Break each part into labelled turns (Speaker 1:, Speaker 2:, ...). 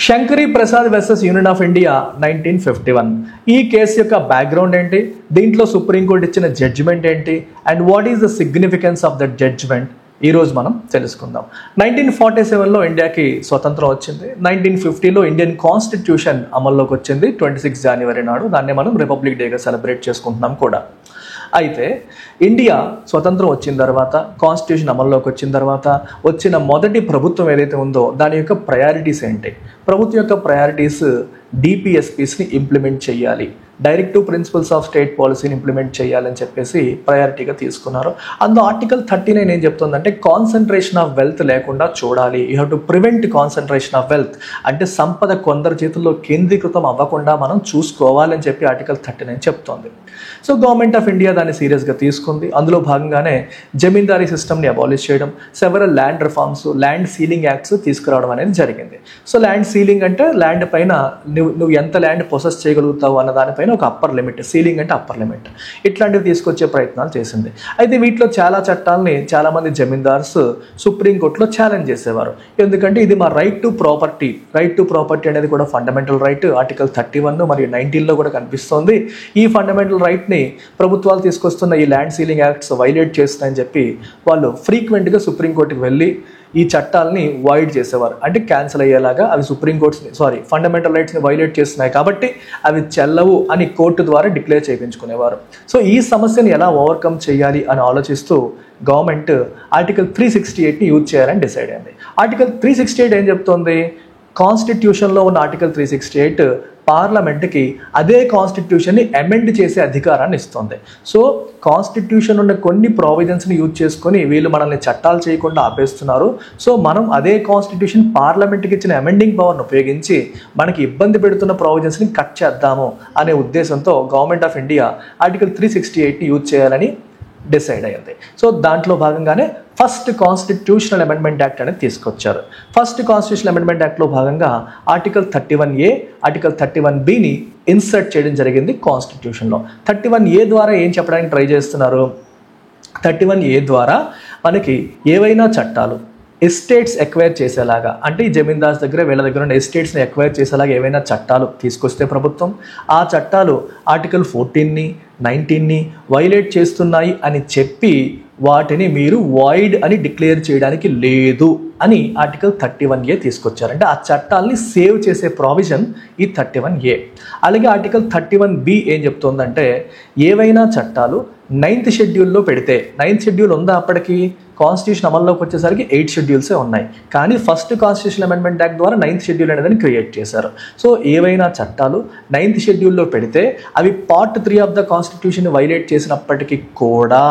Speaker 1: Shankari Prasad versus union of India 1951. ఈ case యొక్క background ఏంటి, దీంట్లో సుప్రీంకోర్టు ఇచ్చిన జడ్జిమెంట్ ఏంటి, and what is the significance of that judgement ఈరోజు మనం తెలుసుకుందాం. 1947లో ఇండియాకి స్వతంత్రం వచ్చింది. 1950లో ఇండియన్ కాన్స్టిట్యూషన్ అమల్లోకి వచ్చింది 26 జనవరి నాడు. దాన్ని మనం రిపబ్లిక్ డేగా సెలబ్రేట్ చేసుకుంటున్నాం కూడా. అయితే ఇండియా స్వతంత్రం వచ్చిన తర్వాత, కాన్స్టిట్యూషన్ అమల్లోకి వచ్చిన తర్వాత వచ్చిన మొదటి ప్రభుత్వం ఏదైతే ఉందో దాని యొక్క ప్రయారిటీస్ ఏంటి? ప్రభుత్వం యొక్క ప్రయారిటీస్ డిపిఎస్పీస్ని ఇంప్లిమెంట్ చేయాలి, డైరెక్టివ్ ప్రిన్సిపల్స్ ఆఫ్ స్టేట్ పాలసీని ఇంప్లిమెంట్ చేయాలని చెప్పేసి ప్రయారిటీగా తీసుకున్నారు. అందులో ఆర్టికల్ 39 ఏం చెప్తుందంటే కాన్సన్ట్రేషన్ ఆఫ్ వెల్త్ లేకుండా చూడాలి. You have to prevent concentration of wealth, అంటే సంపద కొందరి చేతుల్లో కేంద్రీకృతం అవ్వకుండా మనం చూసుకోవాలని చెప్పి ఆర్టికల్ 39 చెప్తోంది. సో గవర్నమెంట్ ఆఫ్ ఇండియా దాన్ని సీరియస్గా తీసుకుంది. అందులో భాగంగానే జమీందారీ సిస్టమ్ని అబాలిష్ చేయడం, several land reforms, land ceiling acts తీసుకురావడం అనేది జరిగింది. సో ల్యాండ్ సీలింగ్ అంటే ల్యాండ్ పైన నువ్వు ఎంత ల్యాండ్ పొసెస్ చేయగలుగుతావు అన్న దానిపైన ఒక అప్పర్ లిమిట్, సీలింగ్ అంటే అప్పర్ లిమిట్, ఇట్లాంటివి తీసుకొచ్చే ప్రయత్నాలు చేసింది. అయితే వీటిలో చాలా చట్టాలని చాలామంది జమీందార్స్ సుప్రీంకోర్టులో ఛాలెంజ్ చేసేవారు. ఎందుకంటే ఇది మా right to property, right to property అనేది కూడా ఫండమెంటల్ రైట్, ఆర్టికల్ 31 మరియు 19లో కూడా కనిపిస్తోంది. ఈ ఫండమెంటల్ రైట్ని ప్రభుత్వాలు తీసుకొస్తున్న ఈ ల్యాండ్ సీలింగ్ యాక్ట్స్ వైలేట్ చేస్తున్నాయని చెప్పి వాళ్ళు ఫ్రీక్వెంట్గా సుప్రీంకోర్టుకి వెళ్ళి ఈ చట్టాలని వైడ్ చేసేవారు. అంటే క్యాన్సిల్ అయ్యేలాగా అవి ఫండమెంటల్ రైట్స్ని వైలేట్ చేస్తున్నాయి కాబట్టి అవి చెల్లవు అని కోర్టు ద్వారా డిక్లేర్ చేయించుకునేవారు. సో ఈ సమస్యను ఎలా ఓవర్కమ్ చేయాలి అని ఆలోచిస్తూ గవర్నమెంట్ ఆర్టికల్ 368ని యూజ్ చేయాలని డిసైడ్ అయింది. ఆర్టికల్ 368 ఏం చెప్తోంది? కాన్స్టిట్యూషన్లో ఉన్న ఆర్టికల్ 368 పార్లమెంట్కి అదే కాన్స్టిట్యూషన్ని అమెండ్ చేసే అధికారాన్ని ఇస్తుంది. సో కాన్స్టిట్యూషన్ ఉన్న కొన్ని ప్రావిజన్స్ని యూజ్ చేసుకొని వీళ్ళు మనల్ని చట్టాలు చేయకుండా ఆపేస్తున్నారు. సో మనం అదే కాన్స్టిట్యూషన్ పార్లమెంట్కి ఇచ్చిన అమెండింగ్ పవర్ను ఉపయోగించి మనకి ఇబ్బంది పెడుతున్న ప్రావిజన్స్ని కట్ చేద్దాము అనే ఉద్దేశంతో గవర్నమెంట్ ఆఫ్ ఇండియా ఆర్టికల్ 368ని యూజ్ చేయాలని డిసైడ్ అయ్యింది. సో దాంట్లో భాగంగానే ఫస్ట్ కాన్స్టిట్యూషనల్ అమెండ్మెంట్ యాక్ట్ అనేది తీసుకొచ్చారు. ఫస్ట్ కాన్స్టిట్యూషనల్ అమెండ్మెంట్ యాక్ట్లో భాగంగా ఆర్టికల్ 31A, ఆర్టికల్ 31Bని ఇన్సర్ట్ చేయడం జరిగింది కాన్స్టిట్యూషన్లో. 31A ద్వారా ఏం చెప్పడానికి ట్రై చేస్తున్నారు? 31A ద్వారా మనకి ఏవైనా చట్టాలు ఎస్టేట్స్ ఎక్వైర్ చేసేలాగా, అంటే ఈ జమీందార్స్ దగ్గర వీళ్ళ దగ్గర ఉన్న ఎస్టేట్స్ని ఎక్వైర్ చేసేలాగా ఏవైనా చట్టాలు తీసుకొస్తే ప్రభుత్వం, ఆ చట్టాలు ఆర్టికల్ 14ని 19ని వైలేట్ చేస్తున్నాయి అని చెప్పి వాటిని మీరు వాయిడ్ అని డిక్లేర్ చేయడానికి లేదు అని ఆర్టికల్ 31A తీసుకొచ్చారు. అంటే ఆ చట్టాలని సేవ్ చేసే ప్రావిజన్ ఈ 31A. అలాగే ఆర్టికల్ 31B ఏం చెప్తుందంటే ఏవైనా చట్టాలు 9th షెడ్యూల్లో పెడితే, 9th షెడ్యూల్ ఉందా అప్పటికి? కాన్స్టిట్యూషన్ అమల్లోకి వచ్చేసరికి 8 షెడ్యూల్సే ఉన్నాయి. కానీ ఫస్ట్ కాన్స్టిట్యూషన్ అమెండ్మెంట్ యాక్ట్ ద్వారా 9th షెడ్యూల్ అనేది క్రియేట్ చేశారు. సో ఏవైనా చట్టాలు 9th షెడ్యూల్లో పెడితే అవి part 3 of the constitution violate చేసినప్పటికీ కూడా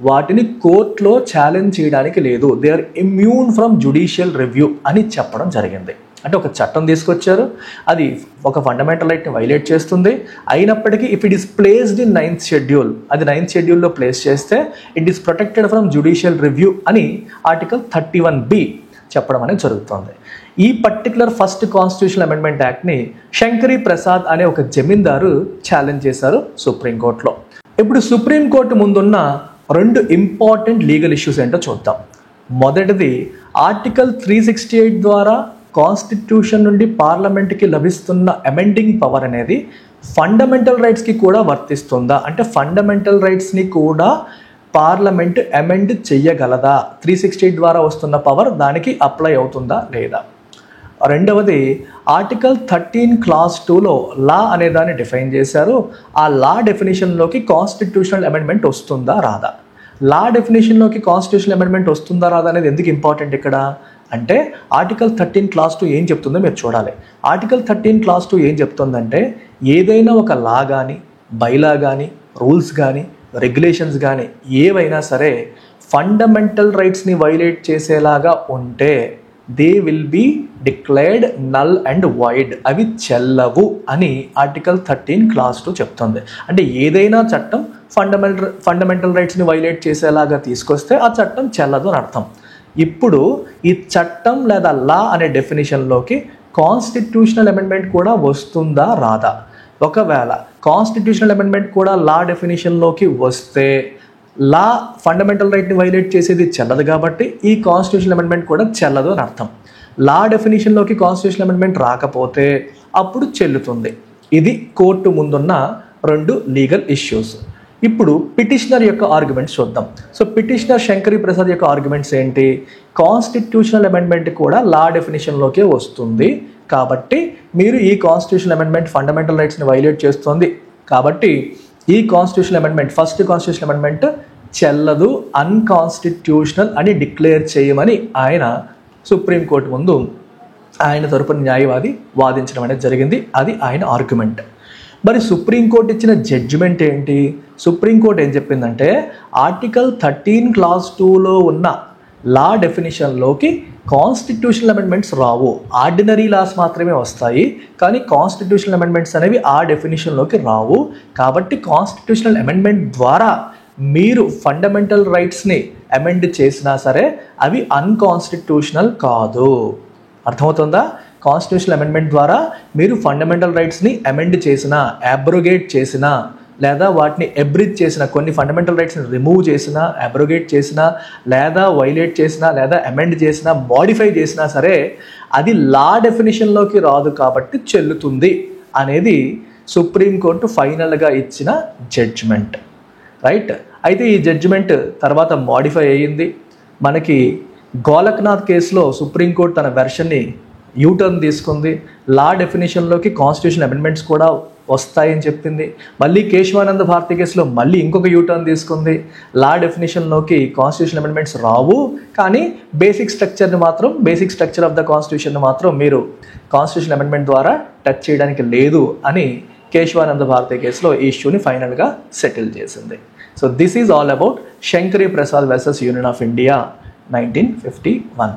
Speaker 1: వాటిని కోర్టులో ఛాలెంజ్ చేయడానికి లేదు. They are immune from judicial review అని చెప్పడం జరిగింది. అంటే ఒక చట్టం తీసుకొచ్చారు, అది ఒక ఫండమెంటల్ రైట్ని వైలేట్ చేస్తుంది, అయినప్పటికీ if it is placed in 9th schedule, అది 9th షెడ్యూల్లో ప్లేస్ చేస్తే it is protected from judicial review అని ఆర్టికల్ 31B చెప్పడం అనేది జరుగుతుంది. ఈ పర్టికులర్ ఫస్ట్ కాన్స్టిట్యూషనల్ అమెండ్మెంట్ యాక్ట్ని శంకరీ ప్రసాద్ అనే ఒక జమీందారు ఛాలెంజ్ చేశారు సుప్రీంకోర్టులో. ఇప్పుడు సుప్రీంకోర్టు ముందున్న 2 ఇంపార్టెంట్ లీగల్ ఇష్యూస్ ఏంటో చూద్దాం. మొదటిది ఆర్టికల్ 368 ద్వారా కాన్స్టిట్యూషన్ నుండి పార్లమెంట్కి లభిస్తున్న అమెండింగ్ పవర్ అనేది ఫండమెంటల్ రైట్స్కి కూడా వర్తిస్తుందా? అంటే ఫండమెంటల్ రైట్స్ని కూడా పార్లమెంట్ అమెండ్ చెయ్యగలదా? 368 ద్వారా వస్తున్న పవర్ దానికి అప్లై అవుతుందా లేదా? రెండవది ఆర్టికల్ 13 క్లాస్ 2లో లా అనే దాన్ని డిఫైన్ చేశారు. ఆ లా డెఫినేషన్లోకి కాన్స్టిట్యూషనల్ అమెండ్మెంట్ వస్తుందా రాదా? లా డెఫినేషన్లోకి కాన్స్టిట్యూషనల్ అమెండ్మెంట్ వస్తుందా రాదా అనేది ఎందుకు ఇంపార్టెంట్ ఇక్కడ అంటే ఆర్టికల్ 13 క్లాస్ 2 ఏం చెప్తుందో మీరు చూడాలి. ఆర్టికల్ 13 క్లాస్ 2 ఏం చెప్తుందంటే ఏదైనా ఒక లా కానీ, బైలా కానీ, రూల్స్ కానీ, రెగ్యులేషన్స్ కానీ ఏవైనా సరే ఫండమెంటల్ రైట్స్ని వైలేట్ చేసేలాగా ఉంటే they will be declared null and void, అవి చెల్లవు అని ఆర్టికల్ 13 క్లాస్ 2 చెప్తుంది. అంటే ఏదైనా చట్టం ఫండమెంటల్ రైట్స్ని వైలేట్ చేసేలాగా తీసుకొస్తే ఆ చట్టం చెల్లదు అని అర్థం. ఇప్పుడు ఈ చట్టం లేదా లా అనే డెఫినేషన్లోకి కాన్స్టిట్యూషనల్ అమెండ్మెంట్ కూడా వస్తుందా రాదా? ఒకవేళ కాన్స్టిట్యూషనల్ అమెండ్మెంట్ కూడా లా డెఫినేషన్లోకి వస్తే లా ఫండమెంటల్ రైట్ని వైలేట్ చేసేది చెల్లదు కాబట్టి ఈ కాన్స్టిట్యూషనల్ అమెండ్మెంట్ కూడా చెల్లదు అని అర్థం. లా డెఫినేషన్లోకి కాన్స్టిట్యూషనల్ అమెండ్మెంట్ రాకపోతే అప్పుడు చెల్లుతుంది. ఇది కోర్టు ముందున్న 2 లీగల్ ఇష్యూస్. ఇప్పుడు పిటిషనర్ యొక్క ఆర్గ్యుమెంట్స్ చూద్దాం. సో పిటిషనర్ శంకరి ప్రసాద్ యొక్క ఆర్గ్యుమెంట్స్ ఏంటి? కాన్స్టిట్యూషనల్ అమెండ్మెంట్ కూడా లా డెఫినేషన్లోకే వస్తుంది కాబట్టి మీరు ఈ కాన్స్టిట్యూషనల్ అమెండ్మెంట్ ఫండమెంటల్ రైట్స్ని వైలేట్ చేస్తుంది కాబట్టి ఈ constitutional amendment, first constitutional amendment చెల్లదు, అన్కాన్స్టిట్యూషనల్ అని డిక్లేర్ చేయమని ఆయన సుప్రీంకోర్టు ముందు ఆయన తరపున న్యాయవాది వాదించడం అనేది జరిగింది. అది ఆయన ఆర్గ్యుమెంట్. మరి సుప్రీంకోర్టు ఇచ్చిన జడ్జిమెంట్ ఏంటి? సుప్రీంకోర్టు ఏం చెప్పిందంటే ఆర్టికల్ 13 క్లాజ్ 2లో ఉన్న లా డెఫినేషన్లోకి కాన్స్టిట్యూషనల్ అమెండ్మెంట్స్ రావు, ఆర్డినరీ లాస్ మాత్రమే వస్తాయి. కానీ కాన్స్టిట్యూషనల్ అమెండ్మెంట్స్ అనేవి ఆ డెఫినేషన్లోకి రావు. కాబట్టి కాన్స్టిట్యూషనల్ అమెండ్మెంట్ ద్వారా మీరు ఫండమెంటల్ రైట్స్ని అమెండ్ చేసినా సరే అవి అన్కాన్స్టిట్యూషనల్ కాదు. అర్థమవుతుందా? కాన్స్టిట్యూషనల్ అమెండ్మెంట్ ద్వారా మీరు ఫండమెంటల్ రైట్స్ని అమెండ్ చేసినా, అబ్రోగేట్ చేసినా, లేదా వాటిని ఎబ్రిజ్ చేసిన, కొన్ని ఫండమెంటల్ రైట్స్ని రిమూవ్ చేసినా, అబ్రోగేట్ చేసినా, లేదా వైలేట్ చేసినా, లేదా అమెండ్ చేసినా, మోడిఫై చేసినా సరే అది లా డెఫినేషన్లోకి రాదు కాబట్టి చెల్లుతుంది అనేది సుప్రీంకోర్టు ఫైనల్గా ఇచ్చిన జడ్జిమెంట్. రైట్. అయితే ఈ జడ్జిమెంట్ తర్వాత మోడిఫై అయ్యింది. మనకి గోలక్నాథ్ కేసులో సుప్రీంకోర్టు తన వెర్షన్ని యూటర్న్ తీసుకుంది. లా డెఫినేషన్లోకి కాన్స్టిట్యూషన్ అమెండ్మెంట్స్ కూడా వస్తాయని చెప్పింది. మళ్ళీ కేశవానంద భారతి కేసులో మళ్ళీ ఇంకొక యూటర్న్ తీసుకుంది. లా డెఫినేషన్లోకి కాన్స్టిట్యూషన్ అమెండ్మెంట్స్ రావు, కానీ basic structure of the constitution మాత్రం మీరు కాన్స్టిట్యూషన్ అమెండ్మెంట్ ద్వారా టచ్ చేయడానికి లేదు అని కేశవానంద భారతి కేసులో ఈ ఇష్యూని ఫైనల్గా సెటిల్ చేసింది. So this is all about Shankari Prasad versus union of India 1951.